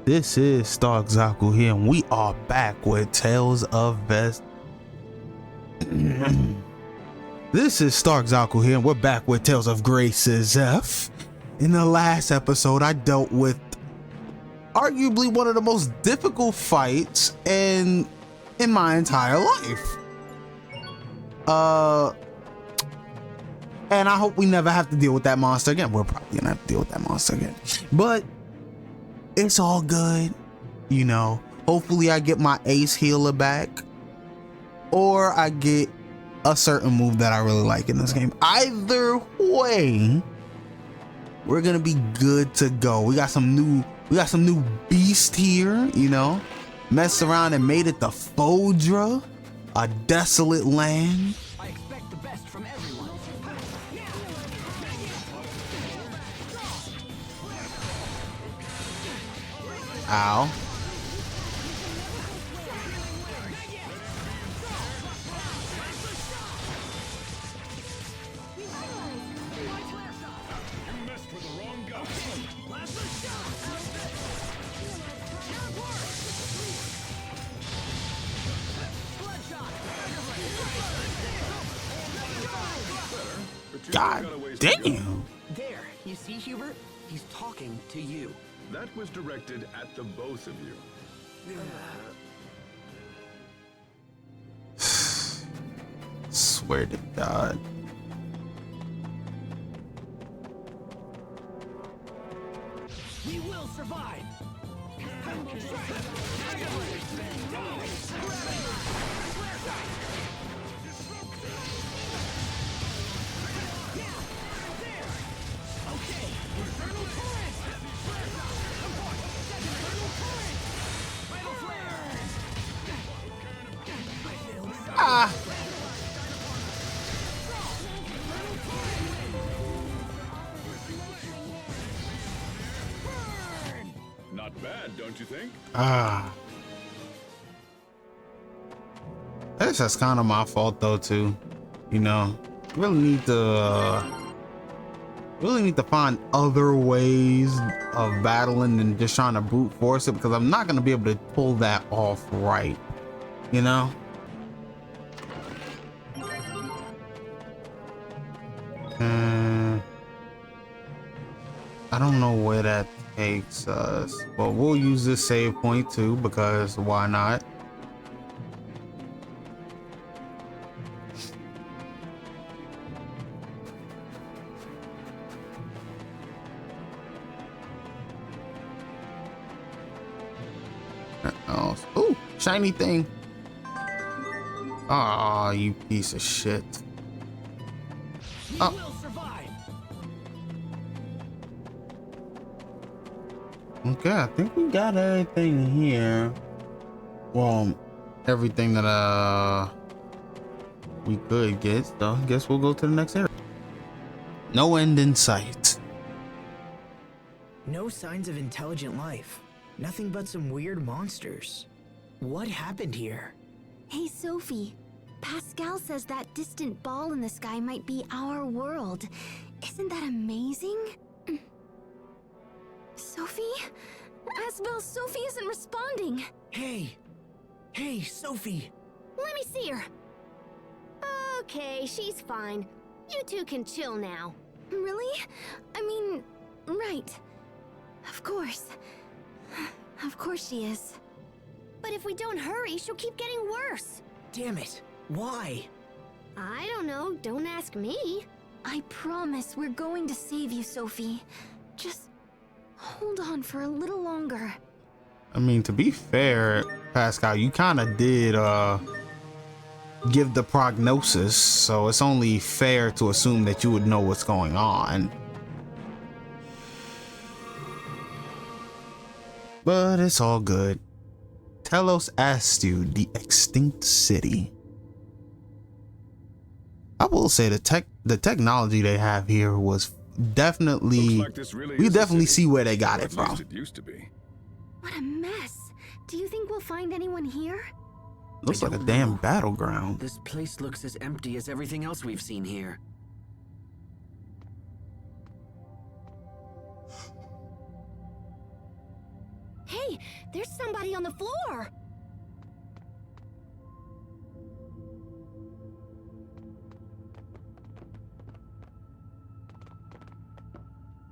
This is StarkZaku here, and we are back with Tales of Vest. This is StarkZaku here, and we're back with Tales of Grace's F. In the last episode, I dealt with arguably one of the most difficult fights in my entire life. And I hope we never have to deal with that monster again. We're probably gonna have to deal with that monster again, but it's all good, you know. Hopefully I get my ace healer back, or I get a certain move that I really like in this game. Either way, we're gonna be good to go. We got some new beast here, you know. Messed around and made it to Fodra, a desolate land. I expect the best from everyone. Ow. God damn. There, you see, Hubert? He's talking to you. That was directed at the both of you. Swear to God. We will survive. Ah. Not bad, don't you think? Ah. That's kind of my fault though too. You know, really need to find other ways of battling than just trying to brute force it, because I'm not gonna be able to pull that off right. You know. I don't know where that takes us, but we'll use this save point too, because why not? Oh, shiny thing. Ah, you piece of shit. Oh. Okay, I think we got everything here. Well, everything that we could get, so I guess we'll go to the next area. No end in sight. No signs of intelligent life. Nothing but some weird monsters. What happened here? Hey, Sophie. Pascal says that distant ball in the sky might be our world. Isn't that amazing? Sophie? Asbel, Sophie isn't responding. Hey, Sophie. Let me see her. Okay, she's fine. You two can chill now. Really? I mean, right. Of course. Of course she is. But if we don't hurry, she'll keep getting worse. Damn it. Why? I don't know. Don't ask me. I promise we're going to save you, Sophie. Just hold on for a little longer. I mean, to be fair, Pascal, you kind of did give the prognosis, so it's only fair to assume that you would know what's going on. But it's all good. Telos Astu, the extinct city. I will say the technology they have here was definitely, Like this really we is a definitely city. see where they got Or it at least from. It used to be. What a mess. Do you think we'll find anyone here? Looks I like a don't damn know. battleground. This place looks as empty as everything else we've seen here. Hey, Hey, there's somebody on the floor.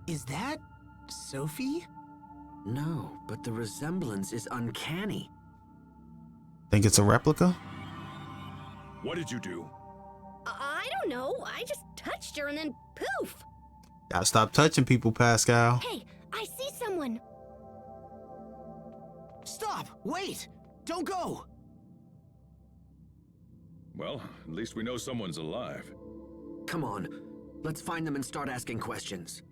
Is that Sophie? No, but the resemblance is uncanny. Think it's a replica? What did you do? I don't know. I just touched her and then poof. Gotta stop touching people, Pascal. Hey, I see someone. Stop! Wait! Don't go! Well, at least we know someone's alive. Come on, let's find them and start asking questions.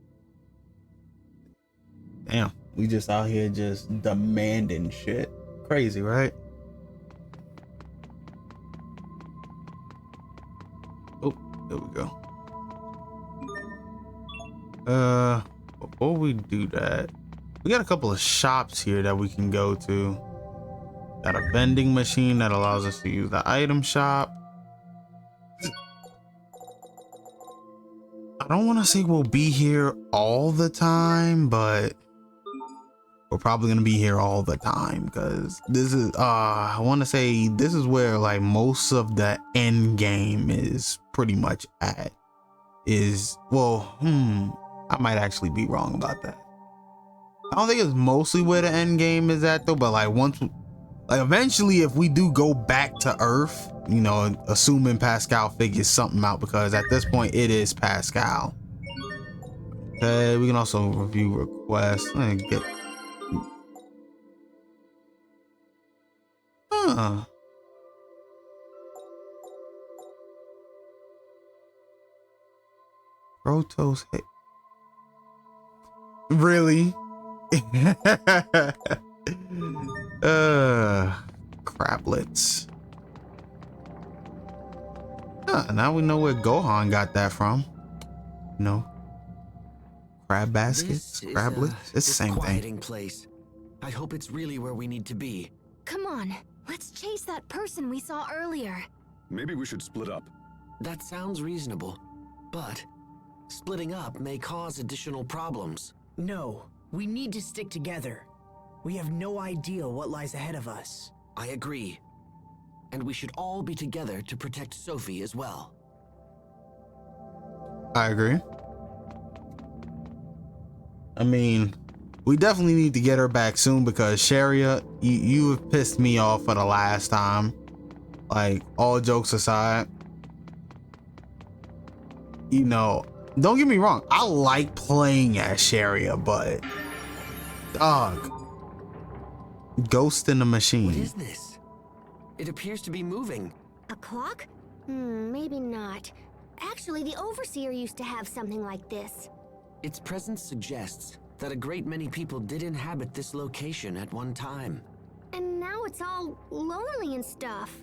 Damn, we just out here just demanding shit. Crazy, right? Oh, there we go. Before we do that, we got a couple of shops here that we can go to. Got a vending machine that allows us to use the item shop. I don't want to say we'll be here all the time, but we're probably going to be here all the time because this is, I want to say this is where like most of the end game is pretty much at. I might actually be wrong about that. I don't think it's mostly where the end game is at though, but like eventually if we do go back to Earth, you know, assuming Pascal figures something out, because at this point it is Pascal. Okay, we can also review requests. Let me get Protos hit. Really? Crablets. Now we know where Gohan got that from. No. Crab baskets, crablets. It's the same thing. Place. I hope it's really where we need to be. Come on, let's chase that person we saw earlier. Maybe we should split up. That sounds reasonable, but splitting up may cause additional problems. No, we need to stick together. We have no idea what lies ahead of us. I agree. And we should all be together to protect Sophie as well. I agree. I mean, we definitely need to get her back soon because Sharia, you have pissed me off for the last time. Like, all jokes aside, you know, don't get me wrong, I like playing as Sharia, but dog, ghost in the machine. What is this? It appears to be moving. A clock? Maybe not. Actually, the Overseer used to have something like this. Its presence suggests that a great many people did inhabit this location at one time. And now it's all lonely and stuff.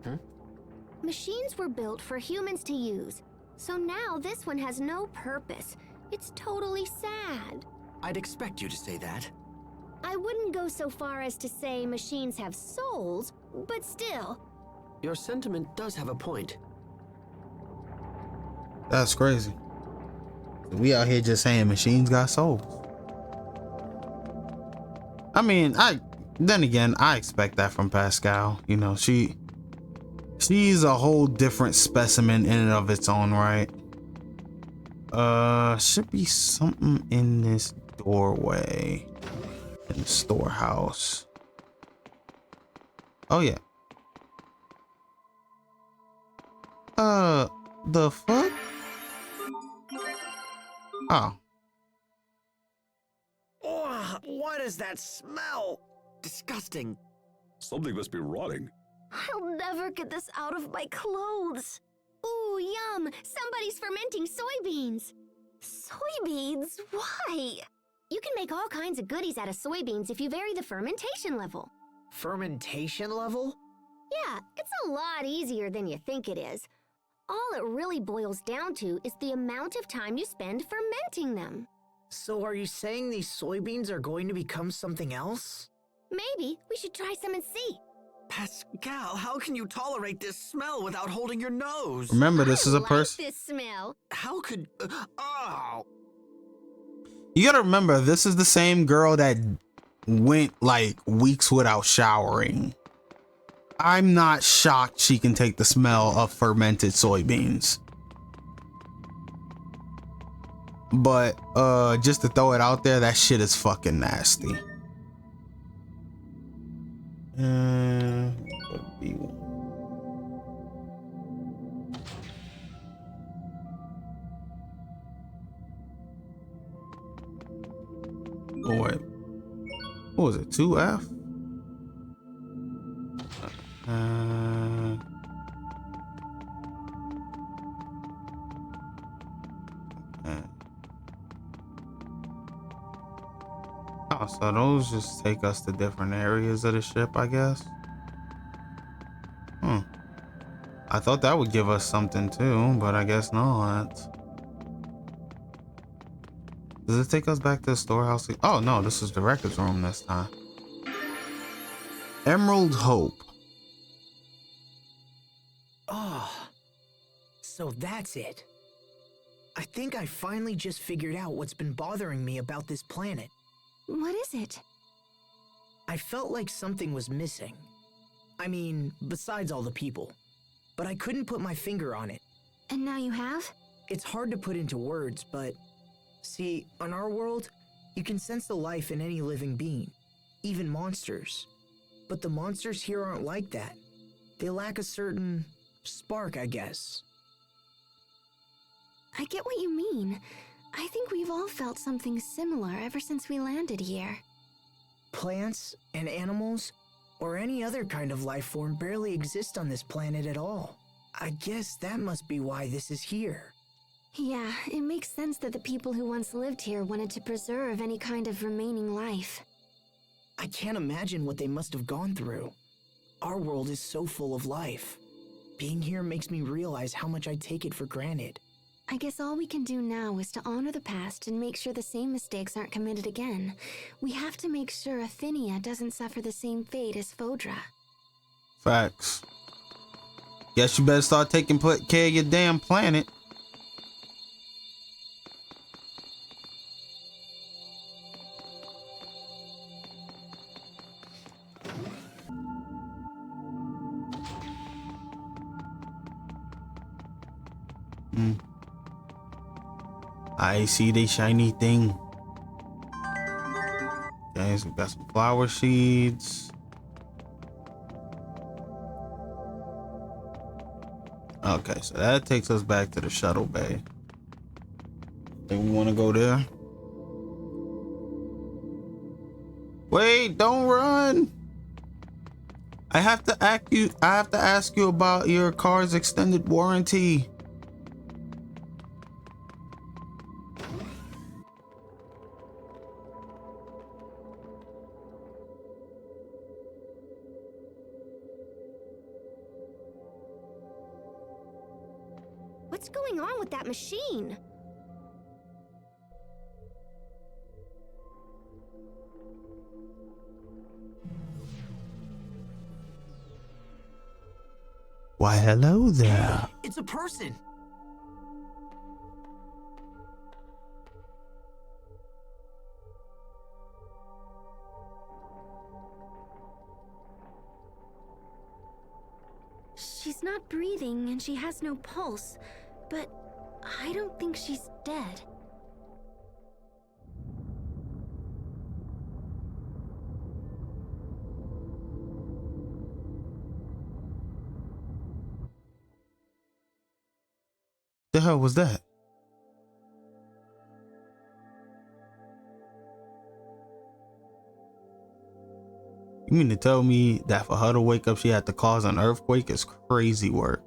Huh? Machines were built for humans to use, so now this one has no purpose. It's totally sad. I'd expect you to say that. I wouldn't go so far as to say machines have souls, but still. Your sentiment does have a point. That's crazy. We out here just saying machines got souls. I mean, then again, I expect that from Pascal. You know, she's a whole different specimen in and of its own right. Should be something in this doorway in the storehouse. Oh yeah. The fuck? Oh. Oh, what is that smell? Disgusting. Something must be rotting. I'll never get this out of my clothes. Ooh, yum! Somebody's fermenting soybeans. Soybeans? Why? You can make all kinds of goodies out of soybeans if you vary the fermentation level. Fermentation level? Yeah, it's a lot easier than you think it is. All it really boils down to is the amount of time you spend fermenting them. So are you saying these soybeans are going to become something else? Maybe we should try some and see. Pascal, how can you tolerate this smell without holding your nose? Remember, this is a I person. like this smell. How could... oh! You gotta remember, this is the same girl that went like weeks without showering. I'm not shocked she can take the smell of fermented soybeans. But just to throw it out there, that shit is fucking nasty. Oh wait, what was it? 2F? Oh, so those just take us to different areas of the ship, I guess. I thought that would give us something too, but I guess not. Does it take us back to the storehouse? Oh no, this is the records room this time. Emerald Hope. Oh, so that's it. I think I finally just figured out what's been bothering me about this planet. What is it? I felt like something was missing. I mean, besides all the people. But I couldn't put my finger on it. And now you have? It's hard to put into words, but... See, on our world, you can sense the life in any living being. Even monsters. But the monsters here aren't like that. They lack a certain... spark, I guess. I get what you mean. I think we've all felt something similar ever since we landed here. Plants and animals, or any other kind of life form barely exist on this planet at all. I guess that must be why this is here. Yeah, it makes sense that the people who once lived here wanted to preserve any kind of remaining life. I can't imagine what they must have gone through. Our world is so full of life. Being here makes me realize how much I take it for granted. I guess all we can do now is to honor the past and make sure the same mistakes aren't committed again. We have to make sure Afinia doesn't suffer the same fate as Fodra. Facts. Guess you better start taking care of your damn planet. I see the shiny thing. Okay, so we got some flower seeds. Okay, so that takes us back to the shuttle bay. Think we want to go there? Wait, don't run. I have to ask you about your car's extended warranty. What's going on with that machine? Why, hello there. It's a person! She's not breathing and she has no pulse, but I don't think she's dead. The hell was that? You mean to tell me that for her to wake up she had to cause an earthquake is crazy work?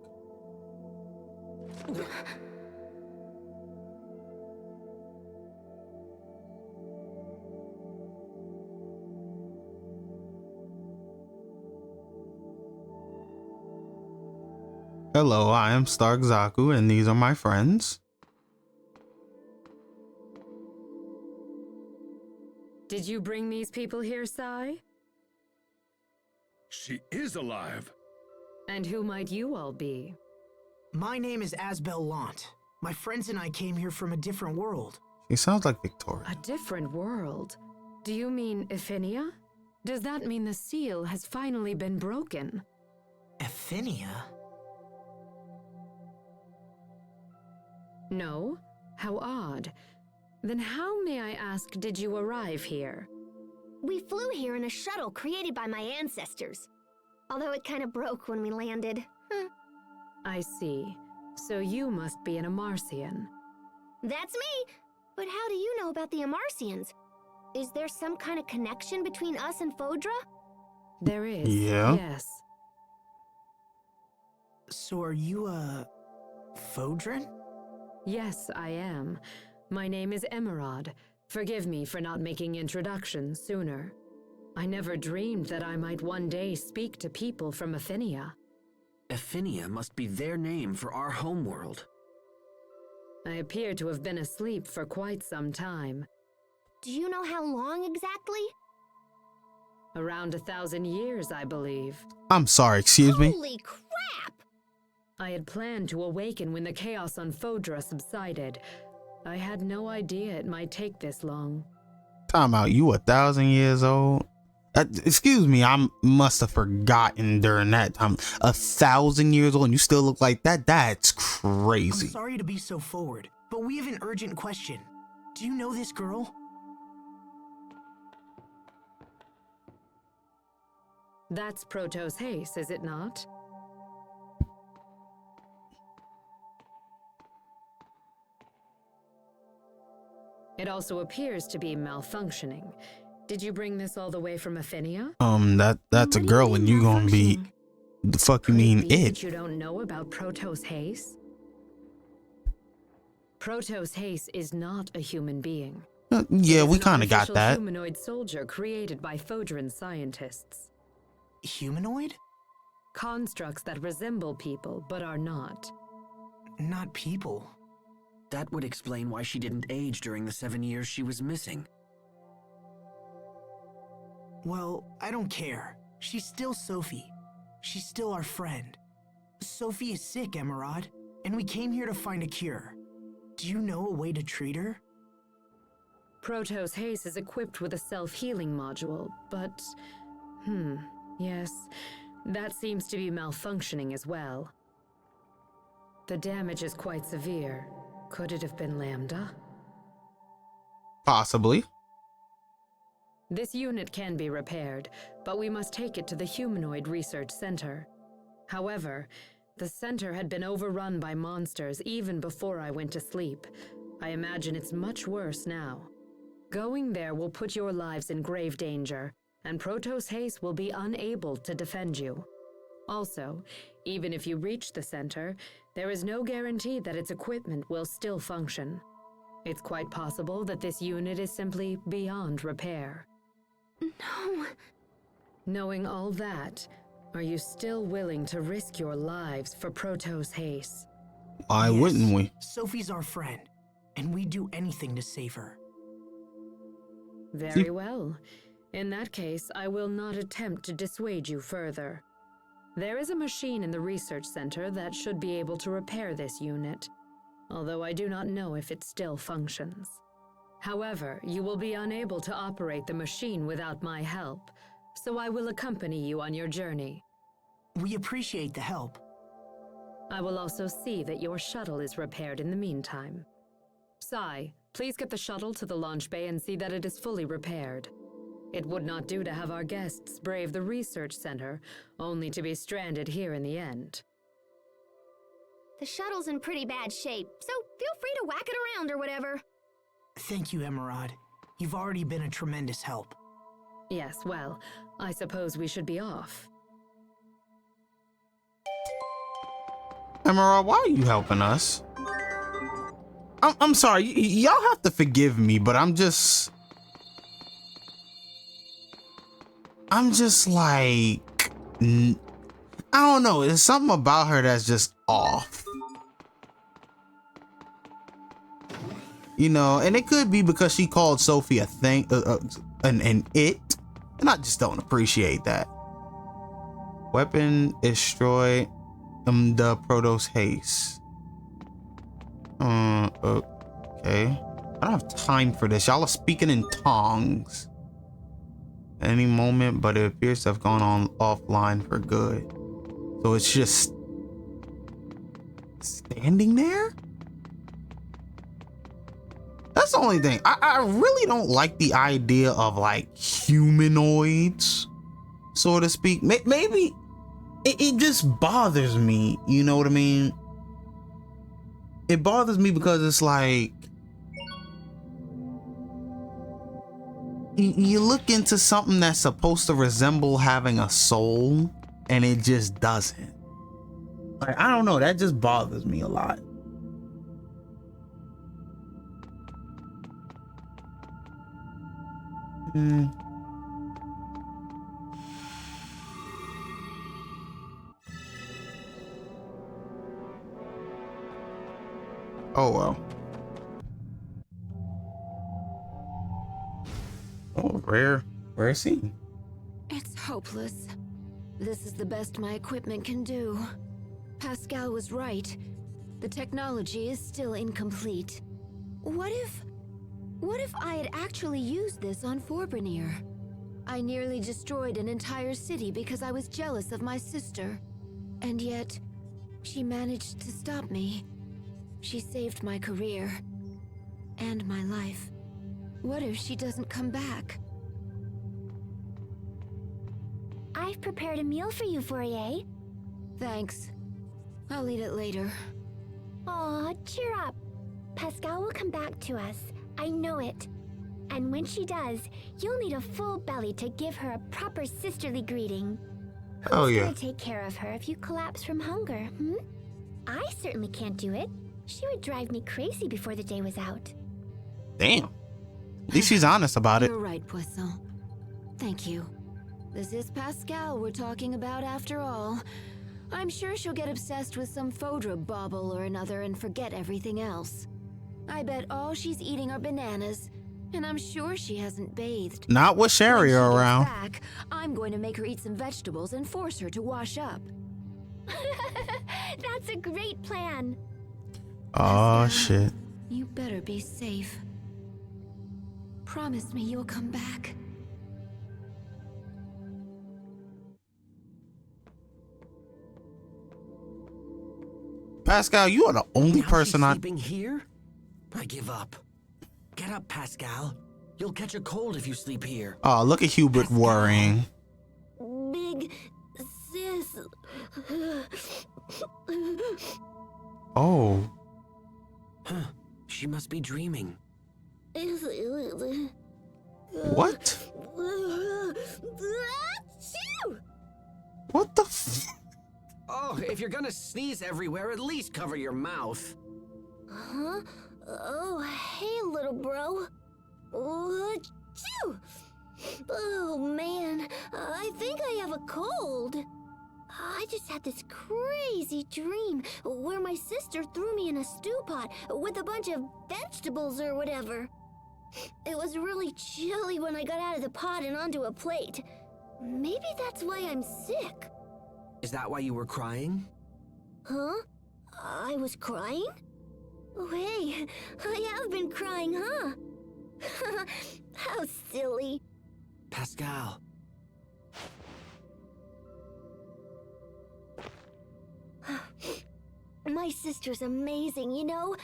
Hello, I am StarkZaku and these are my friends. Did you bring these people here, Sai? She is alive. And who might you all be? My name is Asbel Lant. My friends and I came here from a different world. She sounds like Victoria. A different world? Do you mean Ephinia? Does that mean the seal has finally been broken? Ephinia? No? How odd. Then how, may I ask, did you arrive here? We flew here in a shuttle created by my ancestors. Although it kind of broke when we landed. I see. So you must be an Amarcian. That's me! But how do you know about the Amarcians? Is there some kind of connection between us and Fodra? There is. Yeah. Yes. So are you a Fodran? Yes, I am. My name is Emuraude. Forgive me for not making introductions sooner. I never dreamed that I might one day speak to people from Ephinia. Ephinia must be their name for our homeworld. I appear to have been asleep for quite some time. Do you know how long exactly? Around 1,000 years, I believe. I'm sorry, excuse me. Holy crap! I had planned to awaken when the chaos on Fodra subsided. I had no idea it might take this long. Time out, you 1,000 years old? Excuse me, I must have forgotten during that time. 1,000 years old and you still look like that? That's crazy. I'm sorry to be so forward, but we have an urgent question. Do you know this girl? That's Protos Haste, is it not? It also appears to be malfunctioning. Did you bring this all the way from Ephinia? That's a girl and you gonna be... The fuck you mean Could it be it? that you don't know about Protos Haste? Protos Haste is not a human being. Yeah, It is we an kind of got artificial that. humanoid soldier created by Fodran scientists. Humanoid? Constructs that resemble people, but are not. Not people. That would explain why she didn't age during the 7 years she was missing. Well, I don't care. She's still Sophie. She's still our friend. Sophie is sick, Emuraude, and we came here to find a cure. Do you know a way to treat her? Protos Haste is equipped with a self-healing module, but... yes, that seems to be malfunctioning as well. The damage is quite severe. Could it have been Lambda? Possibly. This unit can be repaired, but we must take it to the Humanoid Research Center. However, the center had been overrun by monsters even before I went to sleep. I imagine it's much worse now. Going there will put your lives in grave danger, and Protos Haste will be unable to defend you. Also, even if you reach the center, there is no guarantee that its equipment will still function. It's quite possible that this unit is simply beyond repair. No. Knowing all that, are you still willing to risk your lives for Protos Haste? Why Yes, wouldn't we? Sophie's our friend, and we'd do anything to save her. Very well. In that case, I will not attempt to dissuade you further. There is a machine in the research center that should be able to repair this unit, although I do not know if it still functions. However, you will be unable to operate the machine without my help, so I will accompany you on your journey. We appreciate the help. I will also see that your shuttle is repaired in the meantime. Sai, please get the shuttle to the launch bay and see that it is fully repaired. It would not do to have our guests brave the research center, only to be stranded here in the end. The shuttle's in pretty bad shape, so feel free to whack it around or whatever. Thank you, Emuraude. You've already been a tremendous help. Yes, well, I suppose we should be off. Emuraude, why are you helping us? I'm sorry, y'all have to forgive me, but I'm just like, I don't know. There's something about her that's just off. You know, and it could be because she called Sophie a thing, an it, and I just don't appreciate that. Weapon destroy the Protos Haste. Okay. I don't have time for this. Y'all are speaking in tongues. any moment, but it appears to have gone on offline for good. So it's just standing there? That's the only thing. I really don't like the idea of like humanoids, so to speak. Maybe it just bothers me. You know what I mean? It bothers me because it's like you look into something that's supposed to resemble having a soul and it just doesn't. Like, I don't know, that just bothers me a lot. Oh well. Oh, rare scene. It's hopeless. This is the best my equipment can do. Pascal was right. The technology is still incomplete. What if I had actually used this on Forbrenir? I nearly destroyed an entire city because I was jealous of my sister. And yet, she managed to stop me. She saved my career. And my life. What if she doesn't come back? I've prepared a meal for you, Fourier. Thanks. I'll eat it later. Aw, cheer up. Pascal will come back to us. I know it. And when she does, you'll need a full belly to give her a proper sisterly greeting. Oh Who's yeah. gonna take care of her if you collapse from hunger, I certainly can't do it. She would drive me crazy before the day was out. Damn. At least she's honest about it. You're right, Poisson. Thank you. This is Pascal we're talking about after all. I'm sure she'll get obsessed with some Fodra bauble or another and forget everything else. I bet all she's eating are bananas, and I'm sure she hasn't bathed. Not with Sherry When she gets around. back, I'm going to make her eat some vegetables and force her to wash up. That's a great plan. Oh Pascal, shit. You better be safe. Promise me you'll come back. Pascal, you are the only Now person she's I sleeping here? I give up. Get up, Pascal. You'll catch a cold if you sleep here. Oh, look at Hubert Pascal. worrying. Big sis. Oh. Huh. She must be dreaming. What? What the f- Oh, if you're gonna sneeze everywhere, at least cover your mouth. Huh? Oh, hey, little bro. Achoo! Oh, man. I think I have a cold. I just had this crazy dream where my sister threw me in a stew pot with a bunch of vegetables or whatever. It was really chilly when I got out of the pot and onto a plate. Maybe that's why I'm sick. Is that why you were crying? Huh? I was crying? Oh, hey, I have been crying, huh? How silly. Pascal. My sister's amazing, you know?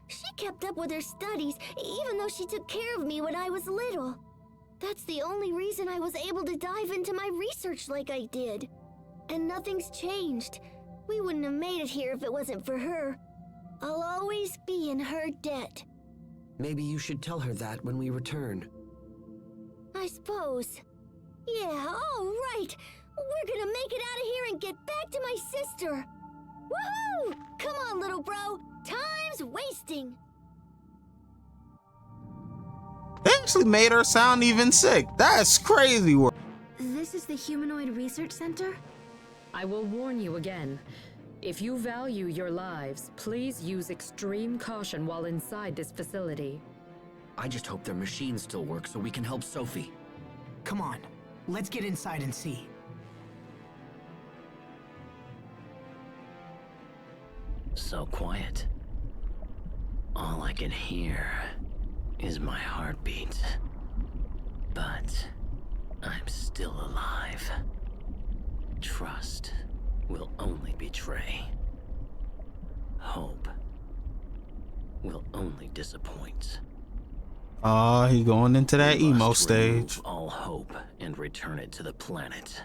She kept up with her studies, even though she took care of me when I was little. That's the only reason I was able to dive into my research like I did. And nothing's changed. We wouldn't have made it here if it wasn't for her. I'll always be in her debt. Maybe you should tell her that when we return. I suppose. Yeah, all right. We're gonna make it out of here and get back to my sister. Woohoo! Come on, little bro. Time's wasting. They actually made her sound even sick. That's crazy work. This is the Humanoid Research Center? I will warn you again. If you value your lives, please use extreme caution while inside this facility. I just hope their machine still works so we can help Sophie. Come on, let's get inside and see. So quiet. All I can hear is my heartbeat. But I'm still alive. Trust will only betray. Hope will only disappoint. Oh, he going into that We emo must stage. remove all hope and return it to the planet.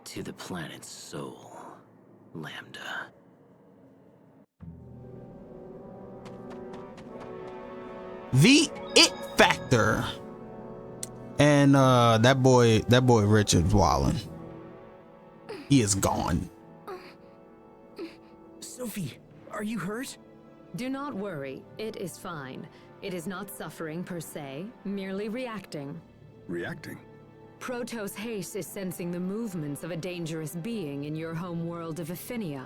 To the planet's soul, Lambda. The It Factor. And that boy Richard's wildin'. He is gone. Sophie, are you hurt? Do not worry, it is fine. It is not suffering per se, merely reacting. Reacting? Protos Haste is sensing the movements of a dangerous being in your home world of Aphinia.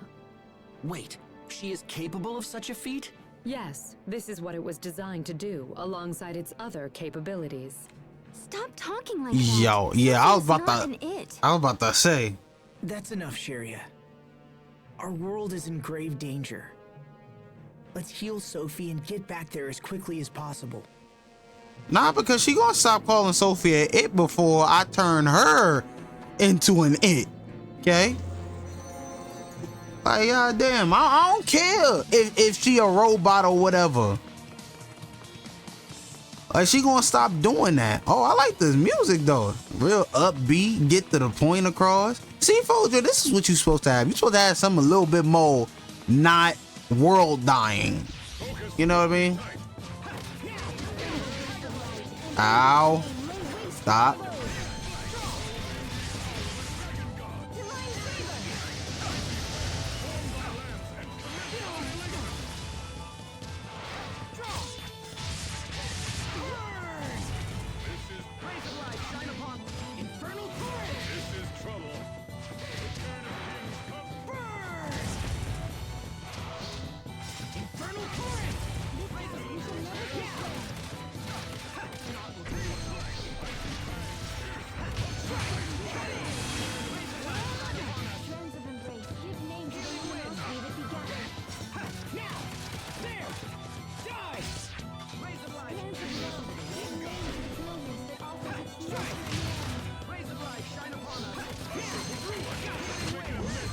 Wait, she is capable of such a feat? Yes, this is what it was designed to do, alongside its other capabilities. Stop talking like that. Yo, yeah, I was Sophie's about not to an it. I was about to say. That's enough, Sharia. Our world is in grave danger. Let's heal Sophie and get back there as quickly as possible. Nah, because she gonna stop calling Sophia it before I turn her into an it. Okay? Like, damn, I don't care if she a robot or whatever. Like, she gonna stop doing that. Oh, I like this music though. Real upbeat, get to the point across. See, Folger, this is what you're supposed to have. You're supposed to have something a little bit more not world dying. You know what I mean? Ow. Stop.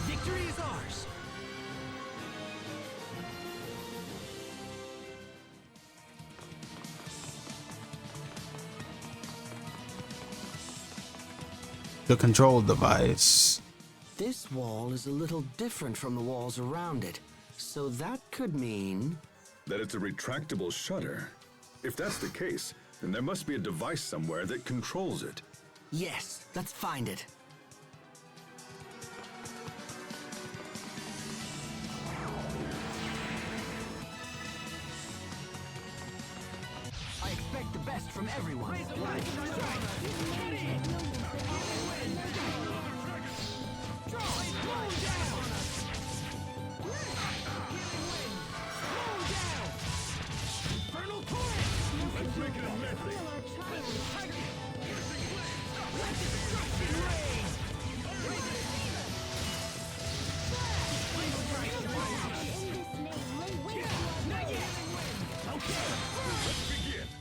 Victory is ours! The control device. This wall is a little different from the walls around it, so that could mean... That it's a retractable shutter. If that's the case, then there must be a device somewhere that controls it. Yes, let's find it. I expect the best from everyone.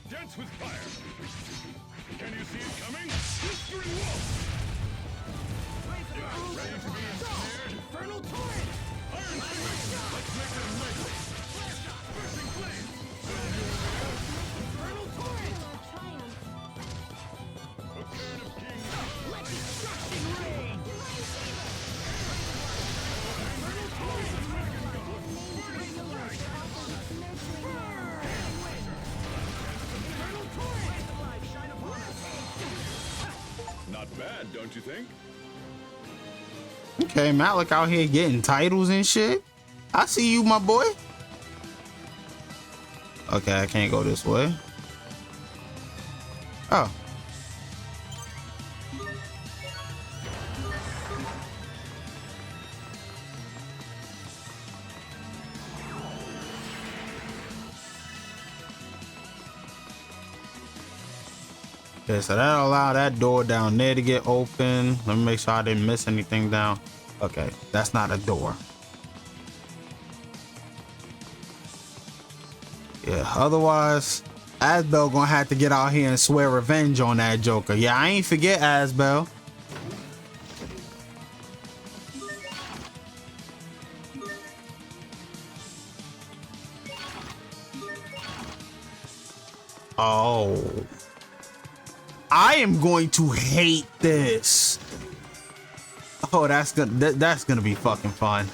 Dance with fire! Can you see it coming? History wolf! Ready to be ensnared? Infernal torrent! Iron Fist! Let's make them mighty! Bursting flames! Infernal torrent! Return of kings! Let destruction reign! Infernal torrent! Burning light! Not bad, don't you think? Okay, Malik out here getting titles and shit. I see you, my boy. Okay, I can't go this way. Oh. Okay, so that'll allow that door down there to get open. Let me make sure I didn't miss anything down. Okay, that's not a door. Yeah, otherwise, Asbel gonna have to get out here and swear revenge on that Joker. Yeah, I ain't forget Asbel. Oh, I am going to hate this. Oh, that's gonna be fucking fun.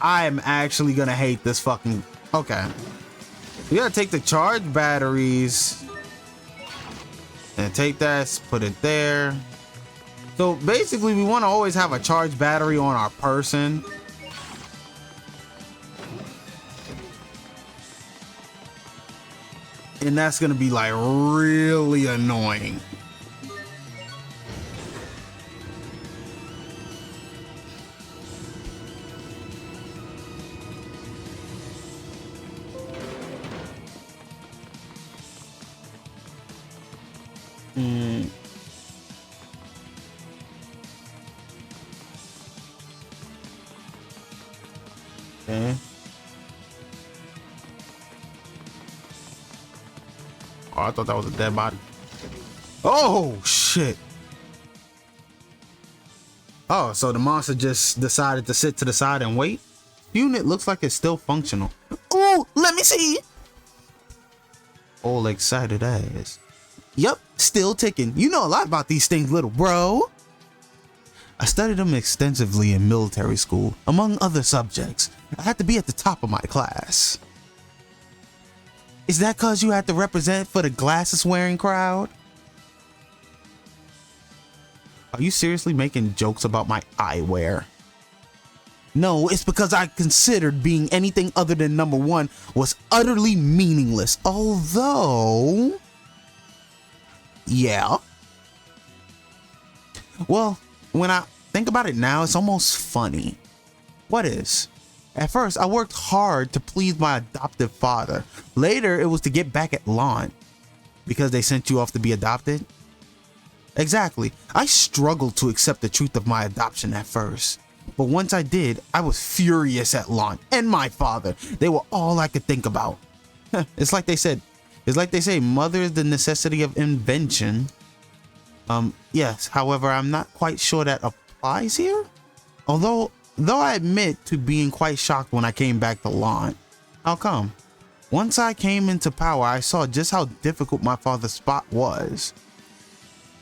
I am actually gonna hate this fucking. Okay, we gotta take the charge batteries and take that, put it there. So basically, we want to always have a charge battery on our person. And that's gonna be like really annoying. Okay. Oh, I thought that was a dead body. Oh, shit. Oh, so the monster just decided to sit to the side and wait? Unit looks like it's still functional. Oh, let me see. All excited ass. Yup, still ticking. You know a lot about these things, little bro. I studied them extensively in military school, among other subjects. I had to be at the top of my class. Is that cause you had to represent for the glasses wearing crowd? Are you seriously making jokes about my eyewear? No, it's because I considered being anything other than number one was utterly meaningless. Although, yeah. Well, when I think about it now, it's almost funny. What is? At first, I worked hard to please my adoptive father. Later, it was to get back at Lon. Because they sent you off to be adopted? Exactly. I struggled to accept the truth of my adoption at first. But once I did, I was furious at Lon and my father. They were all I could think about. It's like they say, mother is the necessity of invention. Yes, however, I'm not quite sure that applies here. Though I admit to being quite shocked when I came back to Lon. How come? Once I came into power, I saw just how difficult my father's spot was.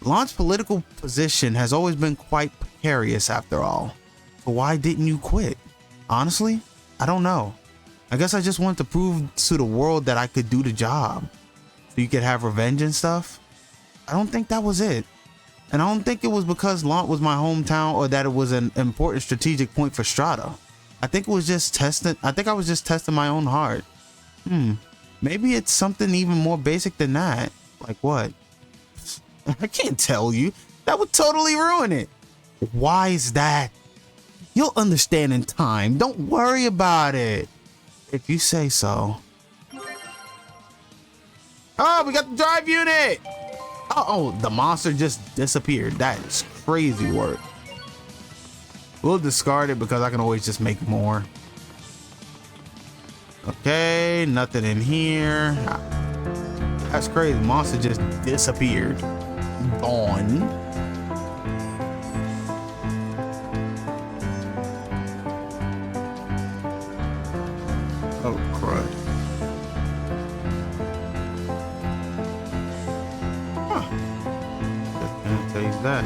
Lon's political position has always been quite precarious after all. So why didn't you quit? Honestly, I don't know. I guess I just wanted to prove to the world that I could do the job. So you could have revenge and stuff. I don't think that was it. And I don't think it was because Lant was my hometown or that it was an important strategic point for Strata. I think it was just testing. I think I was just testing my own heart. Maybe it's something even more basic than that. Like what? I can't tell you. That would totally ruin it. Why is that? You'll understand in time. Don't worry about it. If you say so. Oh, we got the drive unit. Oh, the monster just disappeared. That is crazy work. We'll discard it because I can always just make more. Okay, nothing in here. That's crazy. Monster just disappeared. Gone. Oh, crud. Huh. Just gonna tell you that.